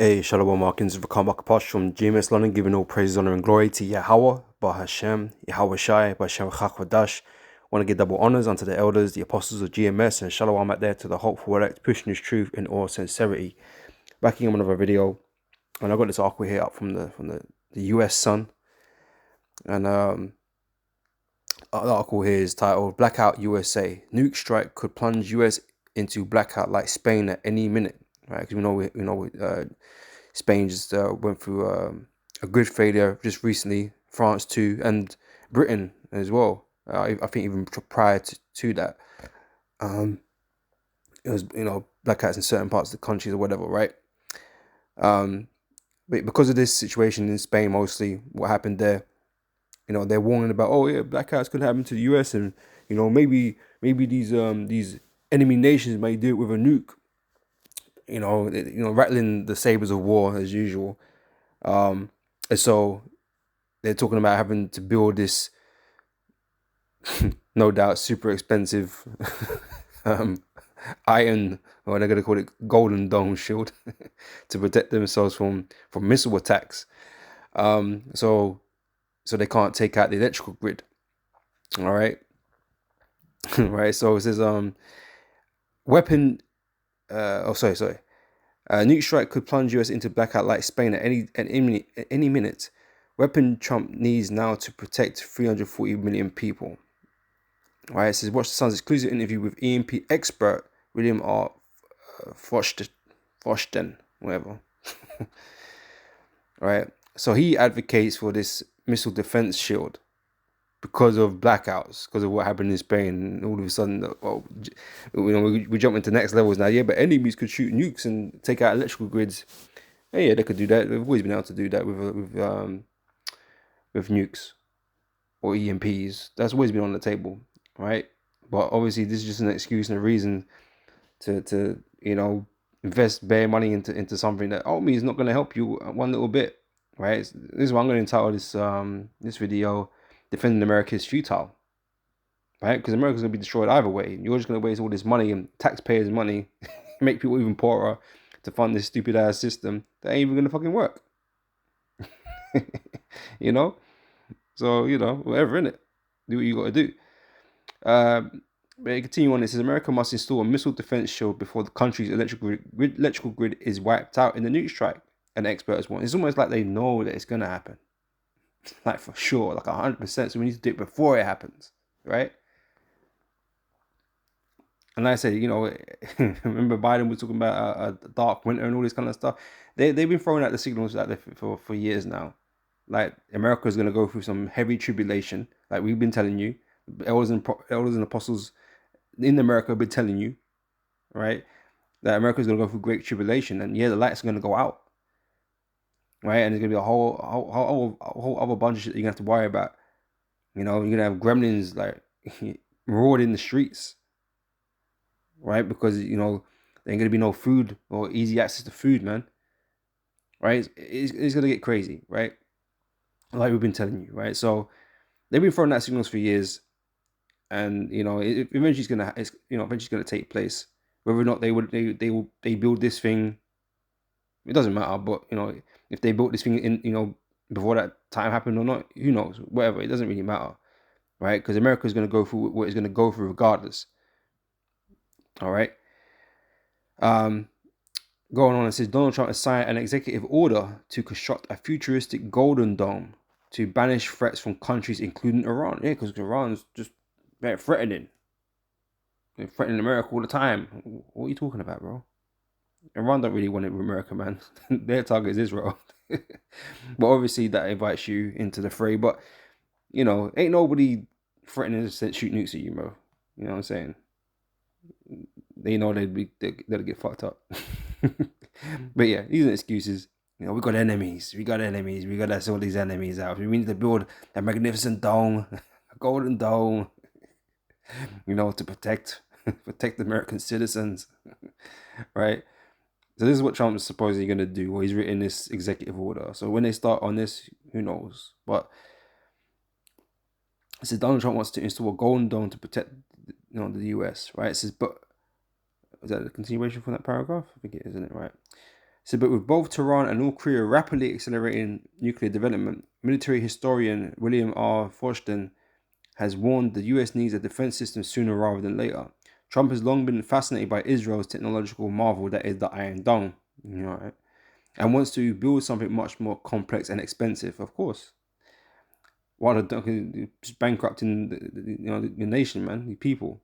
Hey, Shalom Markins, Vakamakapach from GMS London, giving all praise, honor, and glory to Yahweh, Bahashem, Yahweh Shai, Bahashem Chakwadash. Want to give double honors unto the elders, the apostles of GMS, and Shalom out there to the hopeful elect, pushing his truth in all sincerity. Backing on another video, and I got this article here up from the US Sun, and the article here is titled "Blackout USA: Nuke Strike Could Plunge US into Blackout like Spain at any minute." Right, because we know Spain just went through a grid failure just recently, France too, and Britain as well. I think even prior to that, it was blackouts in certain parts of the countries or whatever, right? But because of this situation in Spain, mostly what happened there, they're warning about, oh yeah, blackouts could happen to the US, and maybe these enemy nations may do it with a nuke. Rattling the sabers of war as usual. And so they're talking about having to build this, no doubt, super expensive iron, or they're going to call it golden dome shield, to protect themselves from missile attacks. So they can't take out the electrical grid. All right. Right. So it says weapon. Sorry. Nuke strike could plunge US into blackout like Spain at any minute. Weapon Trump needs now to protect 340 million people. All right, it says watch the Sun's exclusive interview with EMP expert William R. Foshten, whatever. All right, so he advocates for this missile defense shield because of blackouts, because of what happened in Spain. And all of a sudden, we jump into next levels now. Yeah, but enemies could shoot nukes and take out electrical grids. Yeah, they could do that. They've always been able to do that with nukes or EMPs. That's always been on the table, right? But obviously, this is just an excuse and a reason to invest bare money into something that ultimately is not going to help you one little bit, right? This is why I'm going to entitle this video "Defending America is Futile," right? Because America's going to be destroyed either way. You're just going to waste all this money and taxpayers' money, make people even poorer to fund this stupid ass system that ain't even going to fucking work. So whatever, innit? Do what you got to do. But continue on. It says America must install a missile defense shield before the country's electrical grid is wiped out in the nuke strike. And experts want. It's almost like they know that it's gonna happen, like for sure, like 100%. So we need to do it before it happens, right? And like I said, remember Biden was talking about a dark winter and all this kind of stuff. They've been throwing out the signals out there for years now. Like America is gonna go through some heavy tribulation, like we've been telling you. Elders and apostles in America have been telling you, right, that America is going to go through great tribulation, and yeah, the lights are going to go out, right, and there's going to be a whole other bunch of shit you're going to have to worry about. You're going to have gremlins like roared in the streets, right, because there ain't going to be no food or easy access to food, man, right? It's going to get crazy, right, like we've been telling you, right? So they've been throwing out signals for years. And eventually it's gonna take place. Whether or not they build this thing, it doesn't matter. But if they built this thing in before that time happened or not, who knows? Whatever, it doesn't really matter, right? Because America is gonna go through what it's gonna go through regardless. All right. Going on, it says Donald Trump has signed an executive order to construct a futuristic golden dome to banish threats from countries including Iran. Yeah, because Iran's just very threatening. They're threatening America all the time. What are you talking about, bro? Iran don't really want it with America, man. Their target is Israel. But obviously that invites you into the fray. But, ain't nobody threatening to shoot nukes at you, bro. You know what I'm saying? They know they'll get fucked up. But yeah, these are excuses. We got enemies. We got to sort these enemies out. We need to build a magnificent dome, a golden dome, to protect American citizens, right? So this is what Trump is supposedly going to do. Well, he's written this executive order. So when they start on this, who knows? But it says Donald Trump wants to install a golden dome to protect, the U.S. Right? It says, but is that a continuation from that paragraph? I think it is, isn't it? Right. It So, but with both Tehran and North Korea rapidly accelerating nuclear development, military historian William R. Forstchen has warned the US needs a defense system sooner rather than later. Trump has long been fascinated by Israel's technological marvel that is the Iron Dome, right? And wants to build something much more complex and expensive, of course. While it's bankrupting the nation, man, the people,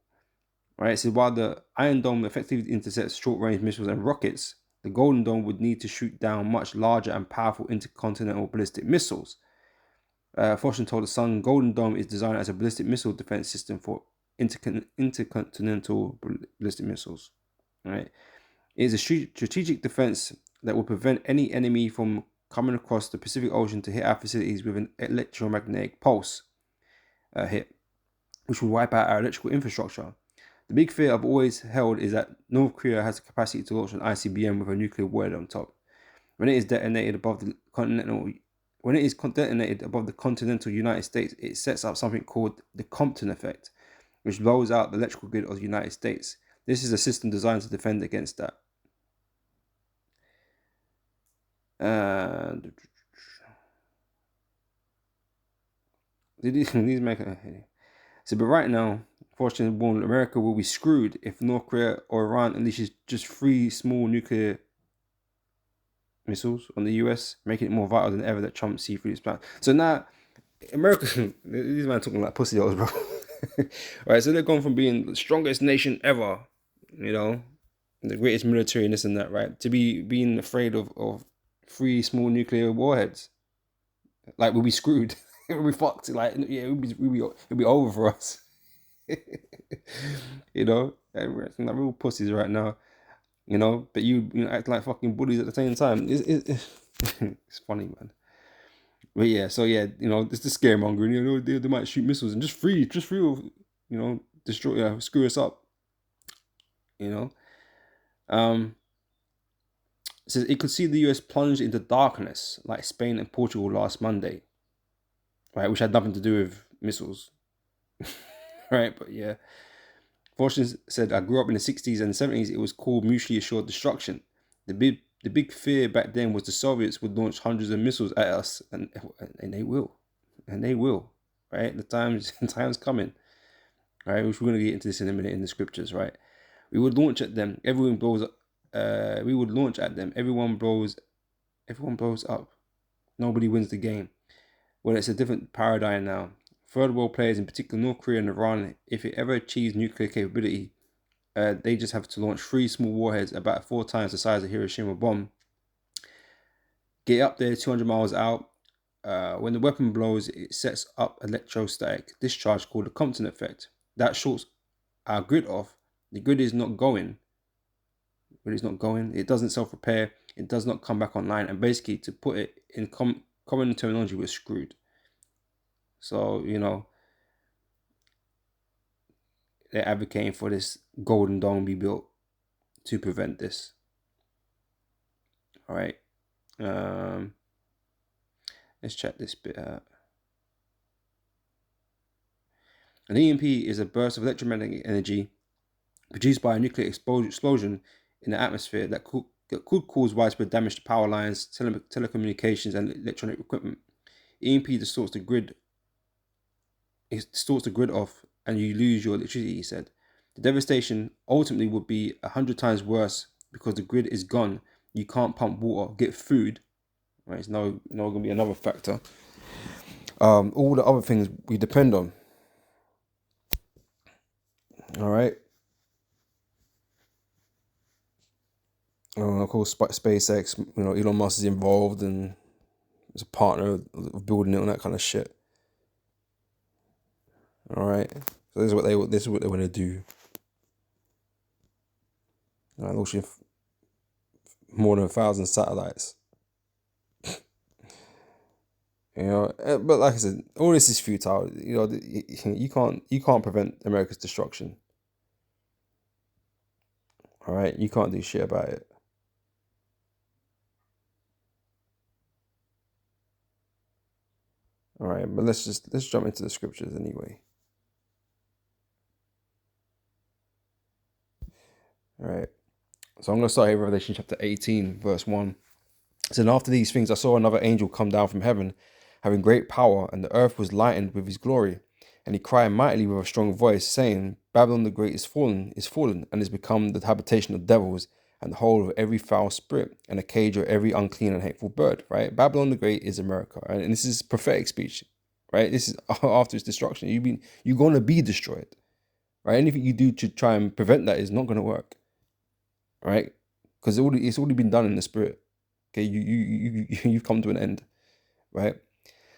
right? So while the Iron Dome effectively intercepts short-range missiles and rockets, the Golden Dome would need to shoot down much larger and powerful intercontinental ballistic missiles. Fortune told the Sun, Golden Dome is designed as a ballistic missile defense system for intercontinental ballistic missiles. Right? It is a strategic defense that will prevent any enemy from coming across the Pacific Ocean to hit our facilities with an electromagnetic pulse hit, which will wipe out our electrical infrastructure. The big fear I've always held is that North Korea has the capacity to launch an ICBM with a nuclear warhead on top. When it is detonated above the continental United States, it sets up something called the Compton effect, which blows out the electrical grid of the United States. This is a system designed to defend against that. These make so, but right now, fortunately, warned America will be screwed if North Korea or Iran unleashes just 3 small nuclear missiles on the US, making it more vital than ever that Trump see through his plan. So now, America, these men talking like pussy holes, bro. Right, so they're going from being the strongest nation ever, the greatest military and this and that, right, to being afraid of 3 small nuclear warheads. Like, we'll be screwed. We'll be fucked. Like, yeah, it'll be over for us. We're acting like real pussies right now. But you act like fucking bullies at the same time. It's funny, man. But yeah, so yeah, it's the scaremongering. They might shoot missiles and just free, destroy, screw us up. Um, it says it could see the US plunge into darkness like Spain and Portugal last Monday, right? Which had nothing to do with missiles, right? But yeah, Fortune said, I grew up in the 60s and 70s. It was called mutually assured destruction. The big fear back then was the Soviets would launch hundreds of missiles at us, and they will, right? The time's coming, right? Which we're gonna get into this in a minute in the scriptures, right? We would launch at them. Everyone blows up. We would launch at them. Everyone blows up. Nobody wins the game. Well, it's a different paradigm now. Third world players, in particular North Korea and Iran, if it ever achieves nuclear capability, they just have to launch 3 small warheads about 4 times the size of Hiroshima bomb. Get up there 200 miles out. When the weapon blows, it sets up electrostatic discharge called the Compton effect. That shorts our grid off. The grid is not going. It doesn't self-repair. It does not come back online. And basically, to put it in common terminology, we're screwed. So, they're advocating for this Golden Dome be built to prevent this. All right. Let's check this bit out. An EMP is a burst of electromagnetic energy produced by a nuclear explosion in the atmosphere that could cause widespread damage to power lines, telecommunications, and electronic equipment. EMP distorts the grid. It distorts the grid off, and you lose your electricity, he said. The devastation ultimately would be 100 times worse because the grid is gone. You can't pump water, get food. Right, it's no going to be another factor. All the other things we depend on. All right. Of course, SpaceX. Elon Musk is involved and is a partner of building it and that kind of shit. All right. So this is what they want to do. Launching more than 1,000 satellites. But like I said, all this is futile. You can't prevent America's destruction. All right, you can't do shit about it. All right, but let's jump into the scriptures anyway. All right, So I'm going to start here, Revelation chapter 18, verse 1. It says, "And after these things I saw another angel come down from heaven, having great power, and the earth was lightened with his glory. And he cried mightily with a strong voice, saying, Babylon the great is fallen, and is become the habitation of devils, and the hole of every foul spirit, and a cage of every unclean and hateful bird." Right? Babylon the great is America, right? And this is prophetic speech, right? This is after its destruction. You're going to be destroyed, right? Anything you do to try and prevent that is not going to work, right? Because it's already been done in the spirit. Okay, you've come to an end, right?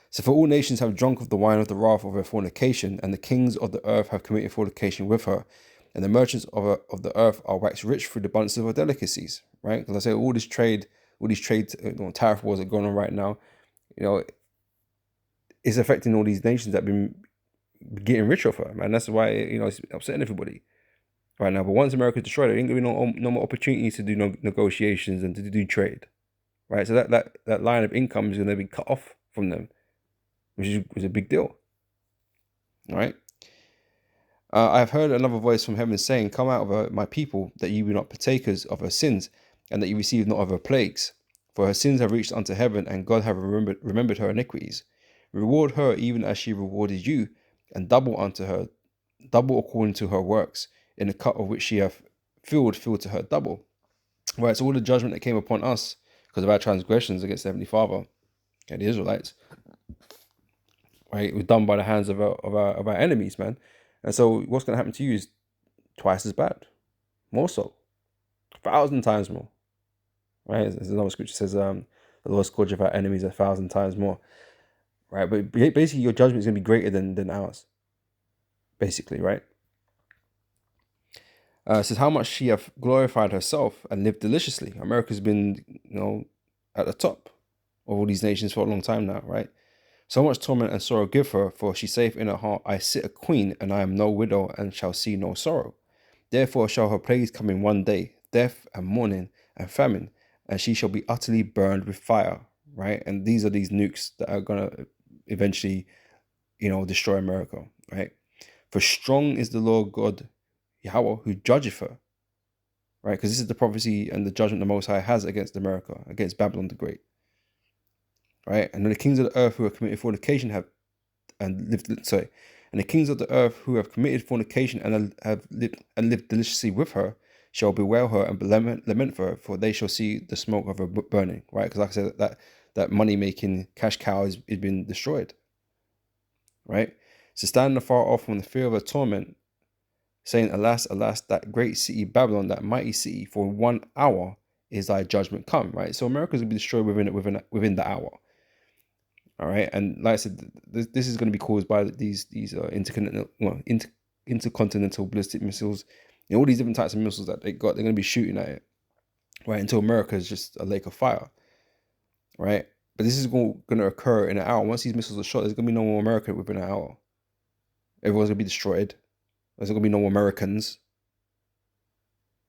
So for all nations have drunk of the wine of the wrath of her fornication, and the kings of the earth have committed fornication with her, and the merchants of the earth are waxed rich through the abundance of her delicacies, right? Because I say all these trade tariff wars are going on right now, it's affecting all these nations that have been getting rich off her, man. That's why it's upsetting everybody right now. But once America's destroyed, there ain't gonna be no more opportunities to do negotiations and to do trade, right? So that line of income is gonna be cut off from them, which is a big deal. All right. I have heard another voice from heaven saying, "Come out of her, my people, that ye be not partakers of her sins, and that ye receive not of her plagues. For her sins have reached unto heaven, and God have remembered her iniquities. Reward her even as she rewarded you, and double unto her, double according to her works. In the cup of which she hath filled to her double." Right, so all the judgment that came upon us because of our transgressions against the Heavenly Father and the Israelites, right, it was done by the hands of our enemies, man. And so what's going to happen to you is twice as bad, more so, 1,000 times more, right? There's another scripture says, "The Lord scourge our enemies 1,000 times more," right? But basically, your judgment is going to be greater than ours, basically, right? It says, "How much she hath glorified herself and lived deliciously." America's been, at the top of all these nations for a long time now, right? "So much torment and sorrow give her, for she saith in her heart, I sit a queen, and I am no widow, and shall see no sorrow. Therefore shall her plagues come in one day, death and mourning and famine, and she shall be utterly burned with fire," right? And these are these nukes that are gonna eventually, destroy America, right? "For strong is the Lord God Yahweh who judgeth her," right? Because this is the prophecy and the judgment the Most High has against America, against Babylon the Great, right? "And then the kings of the earth who have committed fornication and the kings of the earth who have committed fornication and have lived deliciously with her shall bewail her and lament for her, for they shall see the smoke of her burning," right? Because like I said, that money making cash cow is been destroyed, right? "So stand afar off from the fear of her torment, saying, Alas, alas, that great city Babylon, that mighty city, for 1 hour is thy judgment come," right? So America's gonna be destroyed within the hour. All right, and like I said, this is going to be caused by these intercontinental ballistic missiles, all these different types of missiles that they got. They're going to be shooting at it, right, until America is just a lake of fire, right? But this is going to occur in an hour. Once these missiles are shot, there's going to be no more America within an hour. Everyone's going to be destroyed. There's going to be no more Americans,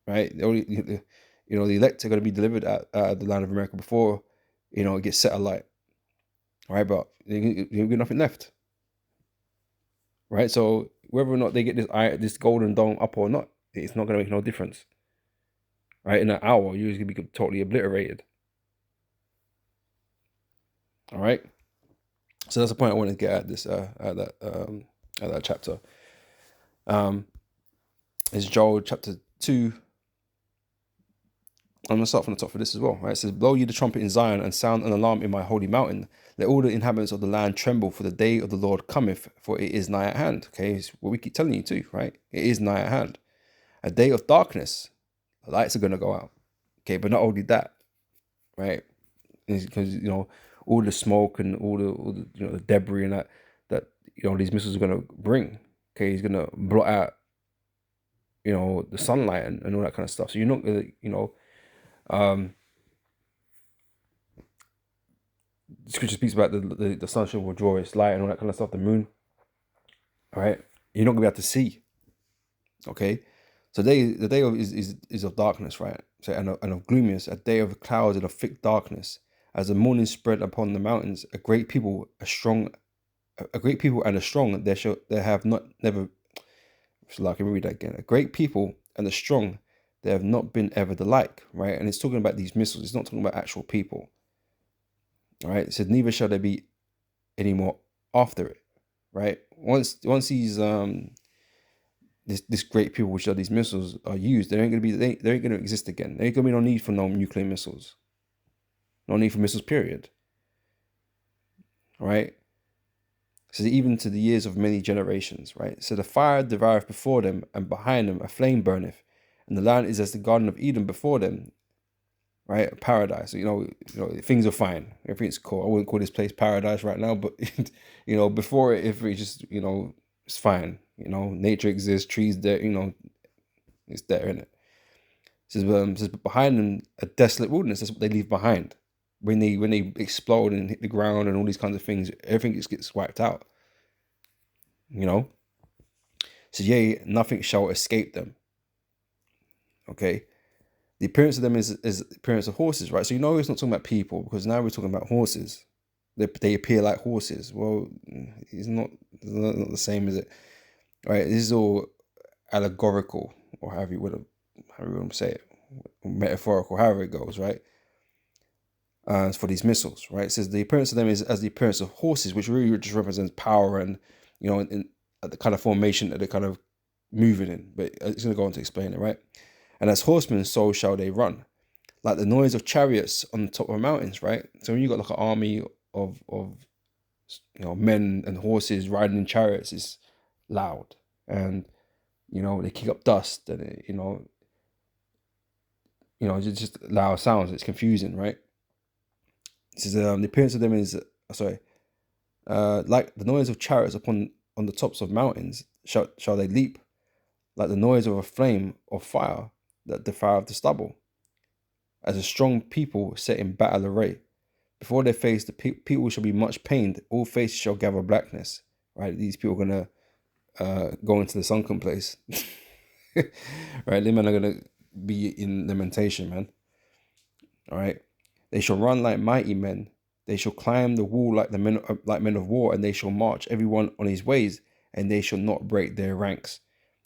right? The elect are going to be delivered at the land of America before, it gets set alight. All right, but you get nothing left, right? So whether or not they get this golden dome up or not, it's not going to make no difference, right? In an hour, you're going to be totally obliterated. All right. So that's the point I wanted to get at this at that chapter. It's Joel chapter 2. I'm going to start from the top for this as well, right? It says, "Blow ye the trumpet in Zion, and sound an alarm in my holy mountain. Let all the inhabitants of the land tremble, for the day of the Lord cometh, for it is nigh at hand." Okay, it's what we keep telling you too, right? It is nigh at hand. "A day of darkness, the lights are going to go out." Okay, but not only that, right? Because all the smoke and all the the debris and that these missiles are going to bring. Okay, he's going to blot out the sunlight and all that kind of stuff. So you're not going to Scripture speaks about the sunshine will draw its light and all that kind of stuff. The moon, all right, you're not gonna be able to see. Okay, so the day of is of darkness, right? So and of gloominess, a day of clouds and of thick darkness, as the morning spread upon the mountains. A great people, and a strong. They have not never. So like, let me read that again. A great people and the strong, They have not been ever the like, right? And it's talking about these missiles. It's not talking about actual people, all right? It said, neither shall there be any more after it, right? Once these this great people, which are these missiles, are used, they ain't gonna exist again. There ain't gonna be no need for no nuclear missiles, no need for missiles, period. All right. So even to the years of many generations, right? So the fire devoureth before them, and behind them a flame burneth, and the land is as the Garden of Eden before them, right? A paradise. So, things are fine. Everything's cool. I wouldn't call this place paradise right now, but before it, if it just, it's fine. Nature exists, trees there, it's there, in it. Says behind them a desolate wilderness. That's what they leave behind. When they explode and hit the ground and all these kinds of things, everything just gets wiped out. So yea, nothing shall escape them. Okay. The appearance of them is the appearance of horses, right? So it's not talking about people, because now we're talking about horses. They appear like horses. Well, it's not the same, is it? Right? This is all allegorical, or however you want to say it, metaphorical, however it goes, right? For these missiles, right? It says the appearance of them is as the appearance of horses, which really just represents power and, in the kind of formation that they're kind of moving in. But it's going to go on to explain it, right? And as horsemen, so shall they run, like the noise of chariots on the top of mountains, right? So when you got like an army of men and horses riding in chariots, it's loud, and they kick up dust, and it's just loud sounds. It's confusing, right? It says the appearance of them is like the noise of chariots on the tops of mountains shall they leap, like the noise of a flame of fire that devoureth the stubble. As a strong people set in battle array, before their face the people shall be much pained. All faces shall gather blackness. Right, these people are gonna go into the sunken place. Right, they men are gonna be in lamentation, man. All right. They shall run like mighty men. They shall climb the wall like men of war, and they shall march everyone on his ways, and they shall not break their ranks.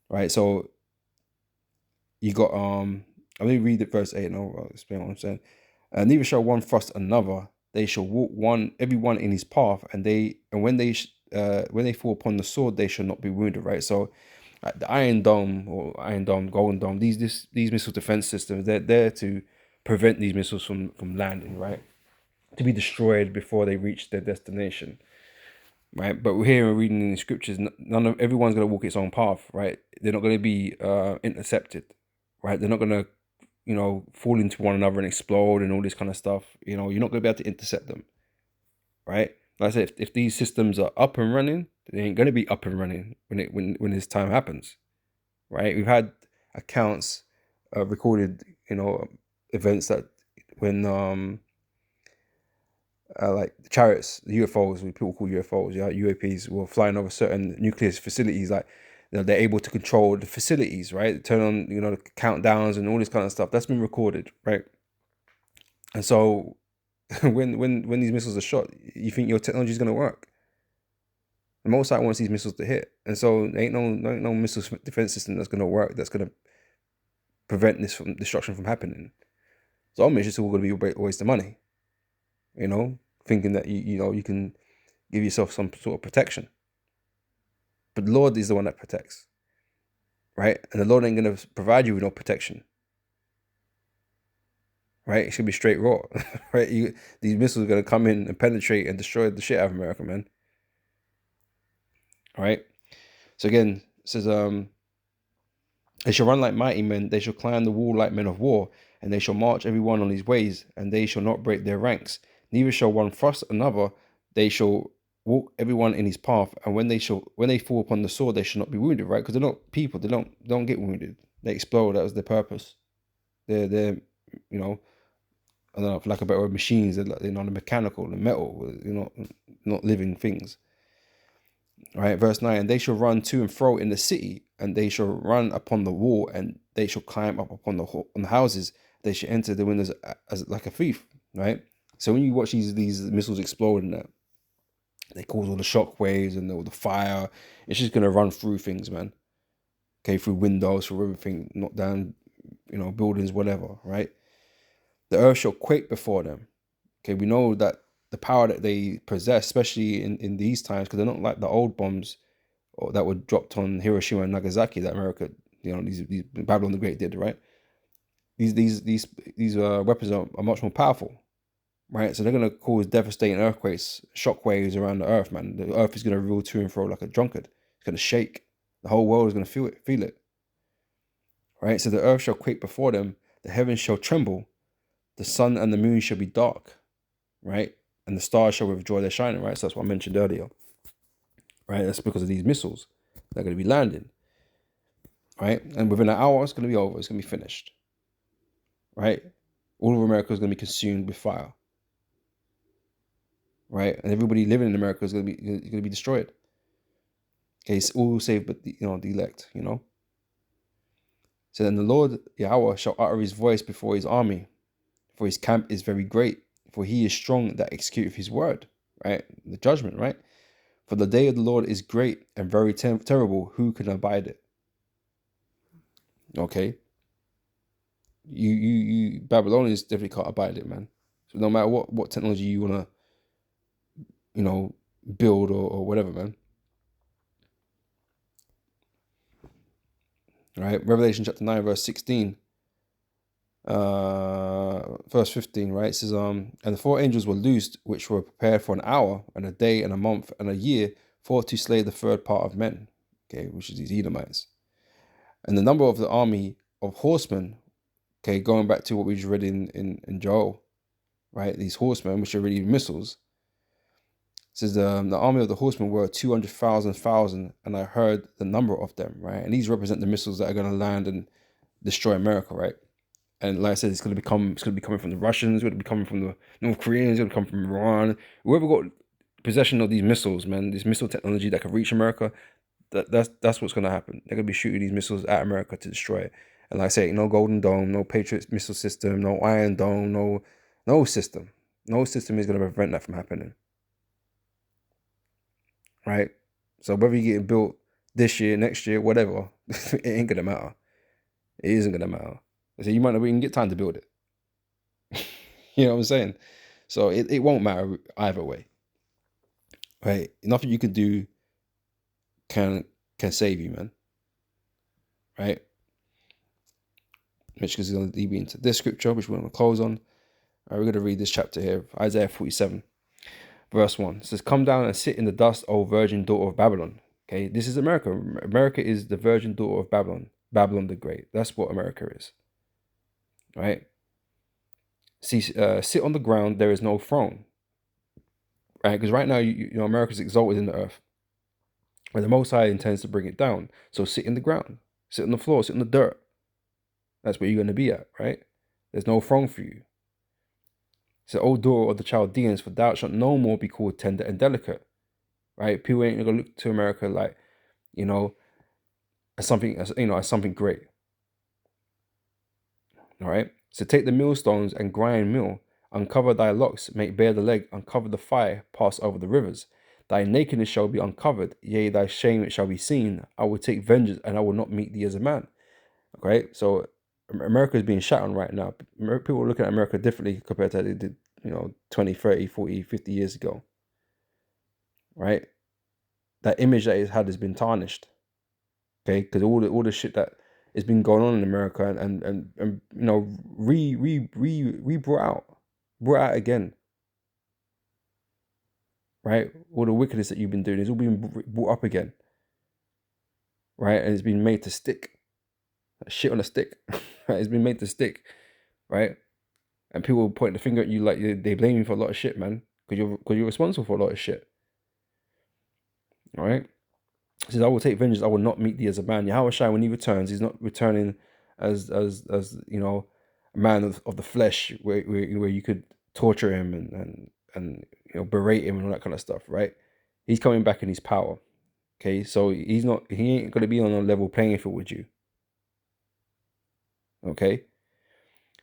Right. So you got let me read it verse 8 and I'll explain what I'm saying. Neither shall one thrust another. They shall walk everyone in his path, and when they fall upon the sword, they shall not be wounded. Right. So the Iron Dome, Golden Dome, these missile defense systems, they're there to prevent these missiles from landing, right? To be destroyed before they reach their destination, right? But we're here and reading in the scriptures, everyone's going to walk its own path, right? They're not going to be intercepted, right? They're not going to, fall into one another and explode and all this kind of stuff. You're not going to be able to intercept them, right? Like I said, if these systems are up and running, they ain't going to be up and running when this time happens, right? We've had accounts recorded, events that when like the chariots, the UFOs, what people call UFOs, yeah, UAPs, were flying over certain nuclear facilities. Like, they're able to control the facilities, right? Turn on, the countdowns and all this kind of stuff. That's been recorded, right? And so, when these missiles are shot, you think your technology is going to work? The most wants these missiles to hit, and so there ain't no missile defense system that's going to work. That's going to prevent this destruction from happening. So ultimately, it's just all going to be a waste of money. Thinking that you can give yourself some sort of protection. But the Lord is the one that protects, right? And the Lord ain't going to provide you with no protection, right? It should be straight raw, right? These missiles are going to come in and penetrate and destroy the shit out of America, man. All right. So again, it says, they shall run like mighty men. They shall climb the wall like men of war, and they shall march everyone on his ways, and they shall not break their ranks. Neither shall one thrust another. They shall walk everyone in his path, and when they fall upon the sword, they shall not be wounded. Right? Because they're not people. They don't get wounded. They explode. That was their purpose. They're I don't know, for lack of a better word, machines. They're the mechanical, the metal. Not living things. All right, verse 9, and they shall run to and fro in the city, and they shall run upon the wall, and they shall climb up upon the houses. They shall enter the windows as like a thief, right? So when you watch these missiles explode and that, they cause all the shock waves and all the fire. It's just going to run through things, man. Okay, through windows, through everything, knock down buildings, whatever, right? The earth shall quake before them. Okay, we know that the power that they possess, especially in these times, because they're not like the old bombs or that were dropped on Hiroshima and Nagasaki that America, these Babylon the Great did, right? These weapons are much more powerful, right? So they're gonna cause devastating earthquakes, shockwaves around the earth, man. The earth is gonna roll to and fro like a drunkard. It's gonna shake. The whole world is gonna feel it, right? So the earth shall quake before them, the heavens shall tremble, the sun and the moon shall be dark, right? And the stars shall withdraw their shining, right? So that's what I mentioned earlier, right? That's because of these missiles that are going to be landing, right? And within an hour, it's going to be over. It's going to be finished, right? All of America is going to be consumed with fire, right? And everybody living in America is going to be destroyed. Okay, it's all saved but the elect, So then the Lord Yahweh shall utter his voice before his army, for his camp is very great, for he is strong that executeth his word, right? The judgment, right? For the day of the Lord is great and very terrible. Who can abide it? Okay, you Babylonians definitely can't abide it, man. So no matter what technology you wanna, build or whatever, man. All right, Revelation chapter 9, verse 16. Verse 15, right? It says, and the four angels were loosed, which were prepared for an hour and a day and a month and a year, for to slay the third part of men. Okay, which is these Edomites. And the number of the army of horsemen, okay, going back to what we just read in Joel, right? These horsemen, which are really missiles, says the army of the horsemen were 200,000, and I heard the number of them, right? And these represent the missiles that are going to land and destroy America, right? And like I said, it's going to be coming from the Russians, it's going to be coming from the North Koreans, it's going to come from Iran. Whoever got possession of these missiles, man, this missile technology that could reach America, that's what's going to happen. They're going to be shooting these missiles at America to destroy it. And like I say, no Golden Dome, no Patriot missile system, no Iron Dome, no system. No system is going to prevent that from happening. Right? So whether you get it built this year, next year, whatever, it ain't going to matter. It isn't going to matter. I say you might not even get time to build it. You know what I'm saying? So it won't matter either way. Right? Nothing you can do can save you, man. Right? Which is going to lead me into this scripture, which we're going to close on. All right, we're going to read this chapter here, Isaiah 47, verse 1. It says, come down and sit in the dust, O virgin daughter of Babylon. Okay, this is America. America is the virgin daughter of Babylon, Babylon the Great. That's what America is. Right? See, sit on the ground, there is no throne. Right? Because right now, America is exalted in the earth. But the Most High intends to bring it down. So sit in the ground, sit on the floor, sit in the dirt. That's where you're going to be at, right? There's no throne for you. So, O daughter of the Chaldeans, for thou shalt no more be called tender and delicate, right? People ain't gonna look to America like, as something great. All right. So take the millstones and grind mill, uncover thy locks, make bare the leg, uncover the fire, pass over the rivers. Thy nakedness shall be uncovered, yea, thy shame it shall be seen. I will take vengeance, and I will not meet thee as a man. Okay, so America is being shot on right now. People are looking at America differently compared to how they did, 20, 30, 40, 50 years ago. Right? That image that it's had has been tarnished. Okay, because all the shit that has been going on in America and brought out again. Right? All the wickedness that you've been doing is all being brought up again. Right? And it's been made to stick. Shit on a stick. Right? It's been made to stick. Right? And people point the finger at you like they blame you for a lot of shit, man. Because you're responsible for a lot of shit. All right? He says, I will take vengeance, I will not meet thee as a man. Yahweh Shai, when he returns, he's not returning as a man of the flesh where you could torture him and berate him and all that kind of stuff, right? He's coming back in his power. Okay, so he ain't gonna be on a level playing field with you. Okay.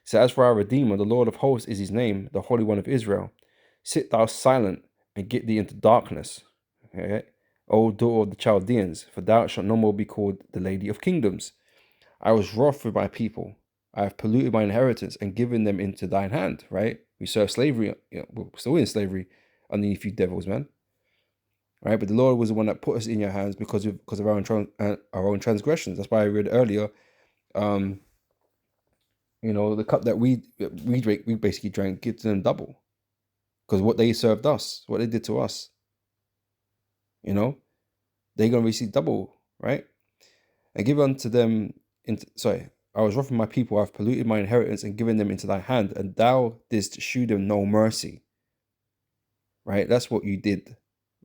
So as for our Redeemer, the Lord of hosts is his name, the Holy One of Israel. Sit thou silent and get thee into darkness. Okay. O daughter of the Chaldeans, for thou shalt no more be called the Lady of Kingdoms. I was wroth with my people, I have polluted my inheritance and given them into thine hand, right? We serve slavery, we're still in slavery underneath you devils, man. Right? But the Lord was the one that put us in your hands because of our own transgressions. That's why I read earlier, um, the cup that we drink, we basically drank, give to them double. Because what they served us, what they did to us, they're gonna receive double, right? And give unto them I was rough with my people, I've polluted my inheritance and given them into thy hand, and thou didst shew them no mercy. Right? That's what you did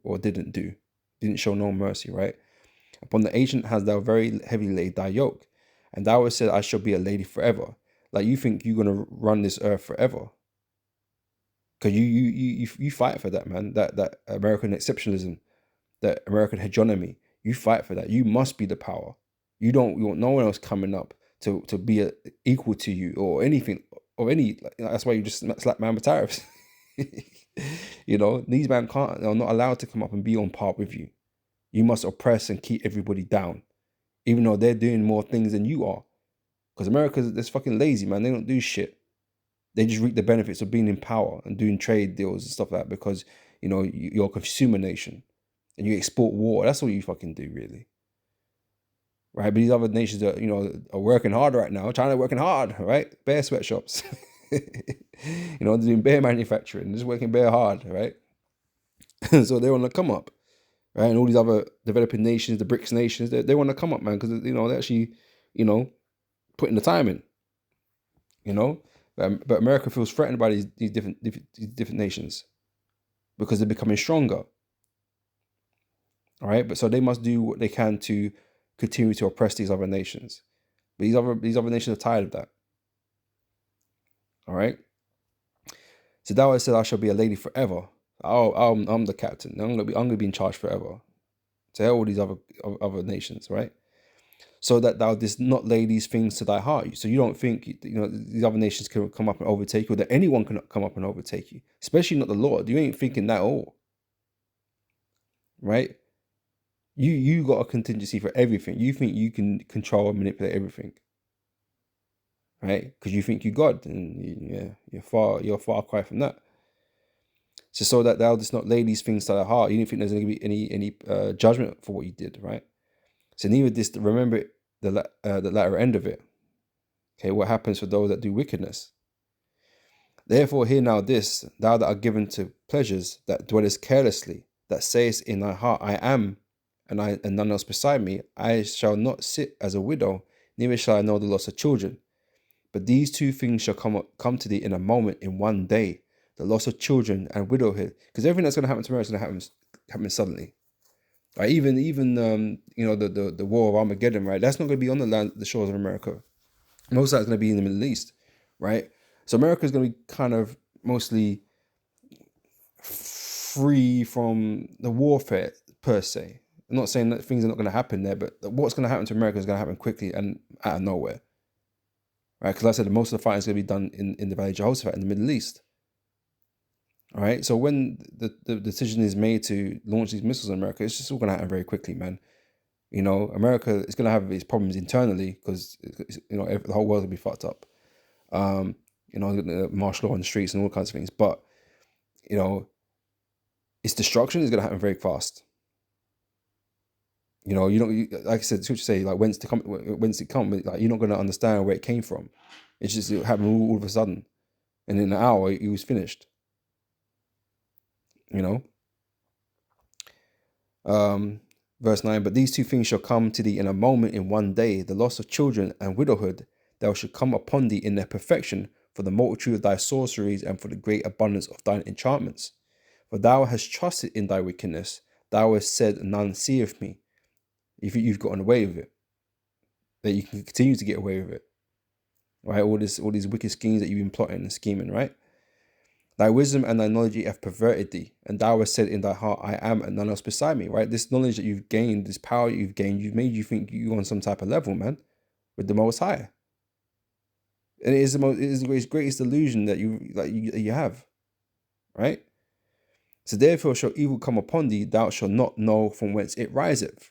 or didn't do. Didn't show no mercy, right? Upon the ancient hast thou very heavily laid thy yoke, and thou hast said, I shall be a lady forever. Like you think you're gonna run this earth forever. Because you fight for that, man. That American exceptionalism, that American hegemony. You fight for that. You must be the power. You want no one else coming up to be equal to you or anything or any. That's why you just slap man with tariffs. These men are not allowed to come up and be on par with you. You must oppress and keep everybody down, even though they're doing more things than you are. Because America's just fucking lazy, man. They don't do shit. They just reap the benefits of being in power and doing trade deals and stuff like that because, you're a consumer nation and you export war. That's all you fucking do, really. Right? But these other nations are working hard right now. China working hard, right? Bare sweatshops. They're doing bare manufacturing. They're just working bare hard, right? So they're on the come up, right? And all these other developing nations, the BRICS nations, they want to come up, man, because, they're actually, putting the time in, But America feels threatened by these different nations because they're becoming stronger. All right, but so they must do what they can to continue to oppress these other nations. But these other nations are tired of that. All right. So thou hast said, I shall be a lady forever. I'm the captain. I'm gonna be in charge forever. To hell all these other nations, right? So that thou didst not lay these things to thy heart. So you don't think these other nations can come up and overtake you, or that anyone can come up and overtake you, especially not the Lord. You ain't thinking that at all, right? You got a contingency for everything. You think you can control and manipulate everything, right? Because you think you're God, and you're far cry from that. So that thou didst not lay these things to thy heart. You didn't think there's going to be any judgment for what you did, right? So neither didst remember the latter end of it. Okay, what happens for those that do wickedness? Therefore hear now this, thou that art given to pleasures, that dwellest carelessly, that sayest in thy heart, I am, and none else beside me, I shall not sit as a widow, neither shall I know the loss of children. But these two things shall come to thee in a moment, in one day, the loss of children and widowhood. Because everything that's going to happen tomorrow is going to happen suddenly. Right? Even the war of Armageddon, right? That's not going to be on the shores of America. Most of that's going to be in the Middle East, right? So America is going to be kind of mostly free from the warfare per se. I'm not saying that things are not going to happen there, but what's going to happen to America is going to happen quickly and out of nowhere, right? Because like I said, most of the fighting is going to be done in the Valley of Jehoshaphat in the Middle East. All right, so when the decision is made to launch these missiles in America, it's just all going to happen very quickly, man. America is going to have its problems internally because the whole world will be fucked up. Martial law on the streets and all kinds of things. But its destruction is going to happen very fast. Like I said, scripture say like whence it come. Like you're not going to understand where it came from. It's just it happened all of a sudden, and in an hour it was finished. Verse 9, but these two things shall come to thee in a moment, in one day, the loss of children and widowhood, thou shalt come upon thee in their perfection, for the multitude of thy sorceries and for the great abundance of thine enchantments. For thou hast trusted in thy wickedness, thou hast said, none seeth me. You've gotten away with it, that you can continue to get away with it, right? All these wicked schemes that you've been plotting and scheming, right? Thy wisdom and thy knowledge have perverted thee, and thou hast said in thy heart, I am, and none else beside me, right? This knowledge that you've gained, this power that you've gained, you've made you think you're on some type of level, man, with the Most High. And it is the greatest illusion that you have, right? So therefore shall evil come upon thee, thou shalt not know from whence it riseth,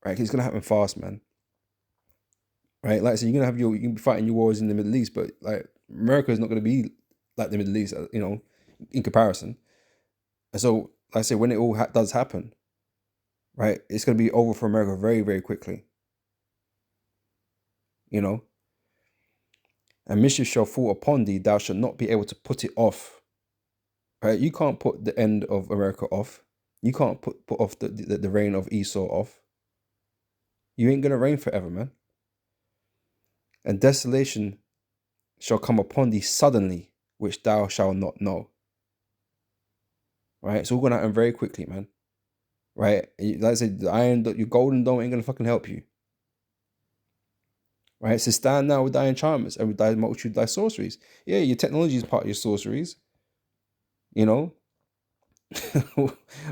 right? It's going to happen fast, man. right? Like I said, you can be fighting your wars in the Middle East, but like America is not going to be like the Middle East, in comparison. And so, like I say, when it all does happen, right, it's going to be over for America very, very quickly, you know. And mischief shall fall upon thee; thou shalt not be able to put it off. Right? You can't put the end of America off. You can't put off the reign of Esau off. You ain't gonna reign forever, man. And desolation shall come upon thee suddenly, which thou shalt not know. Right? It's all gonna happen very quickly, man. Right? Like I said, your golden dome ain't gonna fucking help you. Right? So stand now with thy enchantments and with thy multitude, thy sorceries. Yeah, your technology is part of your sorceries. You know,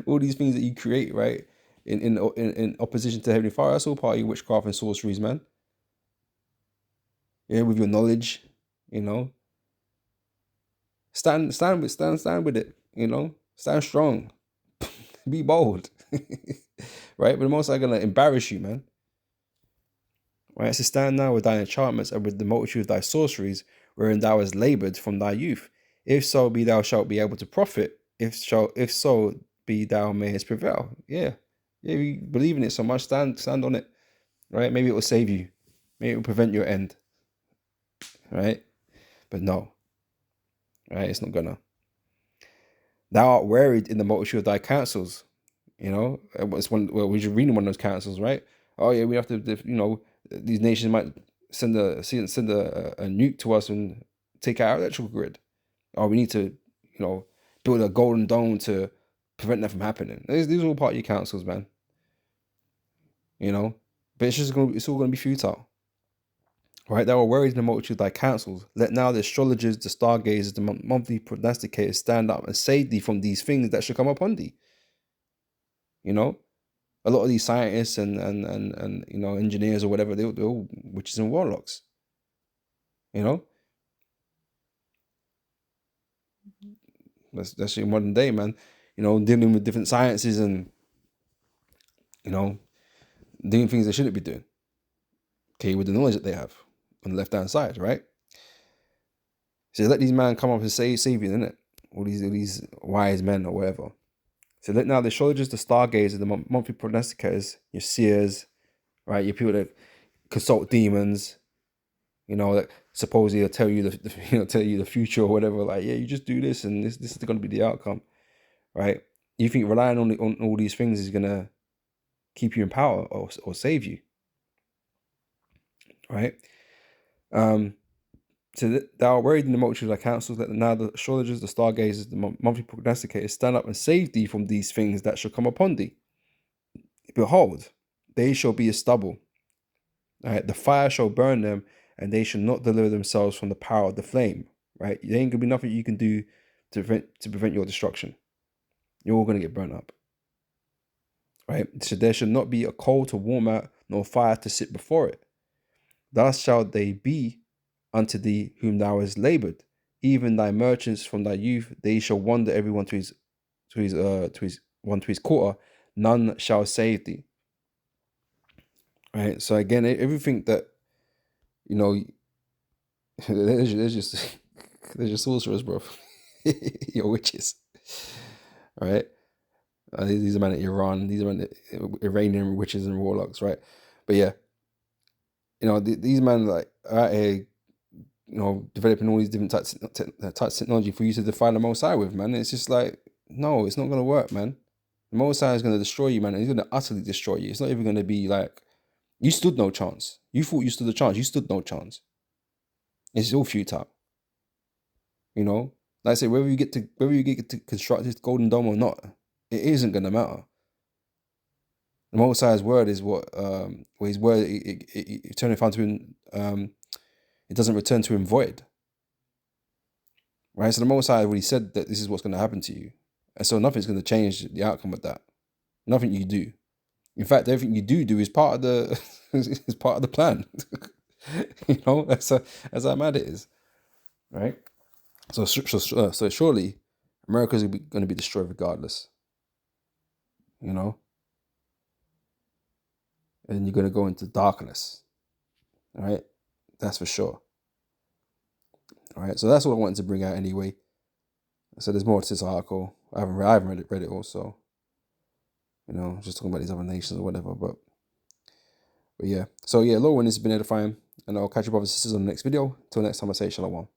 all these things that you create, right? In opposition to Heavenly Father, that's all part of your witchcraft and sorceries, man. Yeah, with your knowledge, you know. Stand with it, you know. Stand strong. Be bold. Right? But the most are gonna embarrass you, man. Right? So stand now with thy enchantments and with the multitude of thy sorceries, wherein thou hast labored from thy youth. If so be thou shalt be able to profit, if so be thou mayest prevail. Yeah. Yeah, you believe in it so much, stand on it. Right? Maybe it will save you. Maybe it will prevent your end. Right? But no. Right? It's not gonna. Thou art wearied in the multitude of thy counsels. You know, it's one. Well, we're just reading one of those councils, right? Oh yeah, we have to. These nations might send a nuke to us and take out our electrical grid. Or we need to, build a golden dome to prevent that from happening. These are all part of your councils, man. You know, but it's all gonna be futile. Right? Thou art worried in the multitude of thy counsels. Let now the astrologers, the stargazers, the monthly prognosticators stand up and save thee from these things that shall come upon thee. You know, a lot of these scientists and engineers or whatever, they're all witches and warlocks. You know, that's in modern day, man. You know, dealing with different sciences and doing things they shouldn't be doing. Okay, with the knowledge that they have on the left hand side, right? So let these men come up and save you, innit? All these wise men or whatever. So let now the astrologers, the stargazers, the monthly prognosticators, your seers, right? Your people that consult demons, that supposedly will tell you the future or whatever. Like, yeah, you just do this and this is going to be the outcome, right? You think relying on all these things is gonna keep you in power or save you, right? So thou art worried in the multitude of thy counsels. Let now the astrologers, the stargazers, the monthly prognosticators stand up and save thee from these things that shall come upon thee. Behold, they shall be as stubble. Right? The fire shall burn them, and they shall not deliver themselves from the power of the flame. Right? There ain't gonna be nothing you can do to prevent your destruction. You're all gonna get burnt up. Right? So there shall not be a coal to warm out, nor fire to sit before it. Thus shall they be unto thee whom thou hast labored, even thy merchants from thy youth. They shall wander everyone to his quarter. None shall save thee. Right. So again, everything that there's just there's just sorcerers, bro. Your witches. Right. These are men in Iran. These are men Iranian witches and warlocks. Right. But yeah, these men like are out here, developing all these different types of technology for you to defy the Most High with, man. It's just like, no, it's not gonna work, man. The Most High is gonna destroy you, man. And he's gonna utterly destroy you. It's not even gonna be like you stood no chance. You thought you stood a chance. You stood no chance. It's all futile. Like I say, whether you get to construct this golden dome or not, it isn't gonna matter. The Most High's word is what his word it turneth unto him. It doesn't return to him void. Right? So the Most High already said that this is what's going to happen to you. And so nothing's going to change the outcome of that. Nothing you do. In fact, everything you do is part of the is part of the plan. That's how mad it is. Right? So surely America's going to be destroyed regardless. And you're going to go into darkness. All right, that's for sure. All right, so that's what I wanted to bring out anyway. So there's more to this article. I haven't read it all, so just talking about these other nations or whatever. But yeah, so yeah, Lord, when it's been edifying, and I'll catch you brothers and sisters on the next video. Till next time, I say shalom.